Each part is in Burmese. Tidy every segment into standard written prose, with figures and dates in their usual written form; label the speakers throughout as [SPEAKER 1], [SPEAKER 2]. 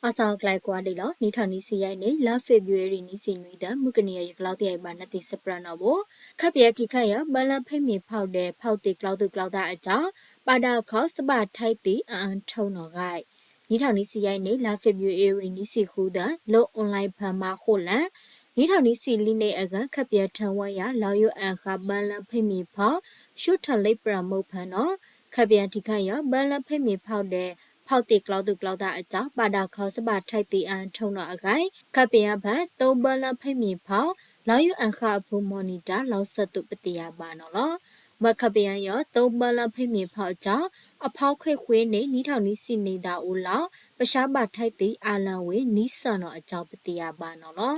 [SPEAKER 1] Asa klai kwa de lo ni thani si yai ne la February ni si nui da mukani ya cloud ya ba na ti seprana bo khap ya ti kha ya balan phai mi phau de phau ti cloud tu cloud da a cha pa da kho sba thai ti an thong no gai ni thani si yai ne la February ni si khu da lo online phan ma kho lan ni thani si li ne a ga khap ya than wa ya law yu an kha balan phai mi phau shu than lai pra mo phan no khap ya ti kha ya balan phai mi phau deဖောက်တိကလောက်တုကလောက်တာအကြောင်းပါတာခေါ်စပါထိုက်တီအန်ထုံတော့အခိုင်ခပ်ပင်ဘတ်သုံးပလဖိမီဖောက်လောက်ယူအခအဖူမော်နီတာလောက်ဆက်တုပတိယပါနော်လောမခပ်ပင်ရောသုံးပလဖိမီဖောက်အကြောင်းအဖောက်ခွေခွေးနေနီးထောင်နီးစီနေတာဦးလောက်ပရှားပါထိုက်တီအာလန်ဝေနီးဆန်တော့အကြောင်းပတိယပါနော်လော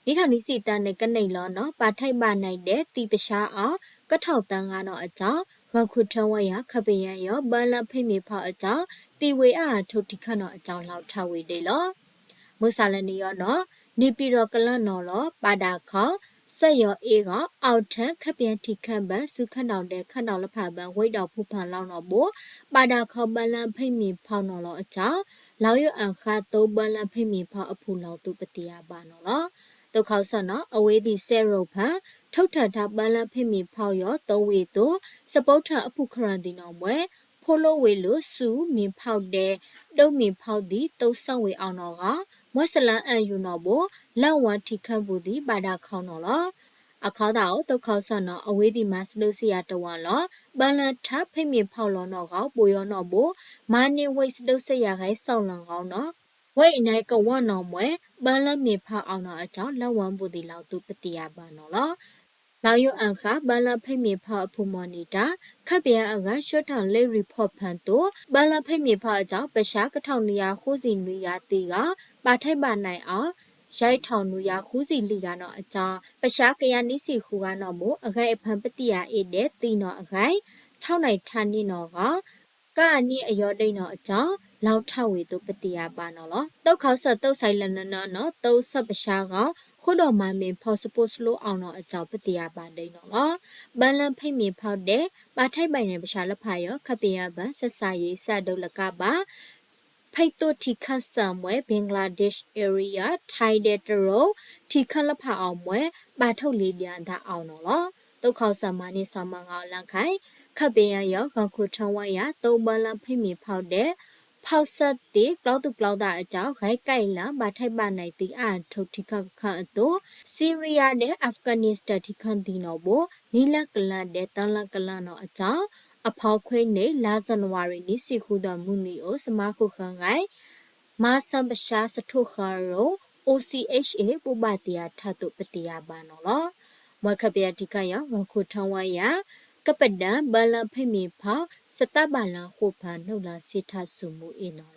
[SPEAKER 1] နီးထောင်နီးစီတန်နဲ့ကနေလောနော်ပါထိုက်ပါနိုင်တဲ့တီပရှားအောင်ကထောက်တန်းကတော့အကြောင်းဝခုထဝရခပယံရောဘလဖိမီဖောက်အကြောင်းတီဝေအားထုတ်တိခတ်တော့အကြောင်းလောက်ထဝေတယ်လောမုဆာလနီရောနော်နေပြည်တော်ကလန့်နော်လောပါတာခေါဆက်ရောအေးကအောက်ထက်ခပ်ပြန်ထိခန့်ပန်စုခန့်တော်တဲ့ခန့်တော်လဖပန်ဝိတ်တော်ဖူဖန်လောက်တော့ဘောပါတာခေါဘလန်ဖိမီဖောက်နော်လောအကြောင်းလောက်ရအခါသုံးဘလန်ဖိမီဖောက်အဖူလောက်သူပတိယပါနော်လောတုတ်ခေါဆနော်အဝေးဒီဆဲရုပ်ဖန်ထုတ်ထထပန်းလဖိမီဖောက်ရောသုံးဝေတို့စပုတ်ထအဖုခရန်တီနော်မွဲဖိုလိုဝေလို့စုမင်ဖောက်တဲ့တုံးမင်ဖောက်သည်တုံးဆောင်ဝေအောင်တော့ကမွဲဆလန်အန်ယူနော်ဘောလောက်ဝါထိခတ်ဘူးသည်ပါတာခေါနော်လောအခေါ်တာကိုတုတ်ခေါဆနော်အဝေးဒီမစလို့စီရတဝါလောပန်းလထဖိမီဖောက်လောနော်ကပူရောနော်ဘောမာနေဝိတ်စတုဆရာခိုင်ဆောင်းလန်ကောင်းနော်ဝိတ်အနိုင်ကဝနော်မွဲပန်းလမင်ဖောက်အောင်တော့အကြောင်းလောက်ဝမ်းဘူးဒီလောက်သူပတိယပါနော်လောနောက်ယအခါဘလဖိမေဖအဖူမော်နီတာခပ်ပြန်အကရှော့ထောင်လေးရီဖော့ဖန်တိုဘလဖိမေဖအကြောင်းပရှားကထောင်နီယာခိုးစီနွေယာတီကပါထိုက်ပါနိုင်အောင်ရိုက်ထောင်နူယာခိုးစီလီကတော့အကြောင်းပရှားကရနိစီခူကတော့မို့အခိုင်အဖန်ပတိယာအေးတဲ့တီနော်အခိုင်ထောက်နိုင်ထန်နေနော်ကကာနီအယောဒိန်နော်အကြောင်းလောက်ထဝေတို့ပတိယာပါနော်လောတုတ်ခေါဆက်တုတ်ဆိုင်လနနော်တုတ်ဆက်ပရှားကခုတော်မမင်ဖော်စပို့စလိုအောင်တော့အကြောင်းပတိယပါဒိန်တော့လောဘန်လန်ဖိမေဖောက်တဲ့ပါထိုက်ပိုင်နေပရှားလက်ဖာရောခပင်ရပန်ဆက်စာရေးစဒုလကပါဖိတ်တိုတီခတ်ဆံမွဲဘင်္ဂလားဒေ့ရှ် area ထိုင်တဲ့တရောတီခတ်လက်ဖာအောင်မွဲပါထုတ်လေးပြန်တာအောင်တော့လောတုတ်ခေါဆံမနေဆောင်းမငောင်းလန်ခိုင်ခပင်ရရောခခုထောင်းဝရသုံးဘန်လန်ဖိမေဖောက်တဲ့ဖောက်ဆက်တဲ့ကလောက်တုကလောက်တာအကြောင်းခိုင်ကိုင်လာမထိုက်ပါနိုင်တီအန်ထုတ်တိခတ်ခန့်တော့ဆီးရီးယားနဲ့အာဖဂန်နစ္စတန်တိခန့်တီနော်ဘောနီလကလန်တဲ့တန်လကလန်နော်အကြောင်းအဖောက်ခွေးနေလာဇန်နဝါရီနီစီခုတော်မူနီအိုစမခုခန့်ကိုင်မာဆမ်ပရှာစထုခါရော OCHA ပုပတိယာထတုပတိယာပါနော်လောမွေခပယတိကယဝခုထောင်းဝရကပဒံဘလဖိမီဖောစတဘလန်ခုဖန်နှုတ်လာစိထဆုမှုအင်းနော်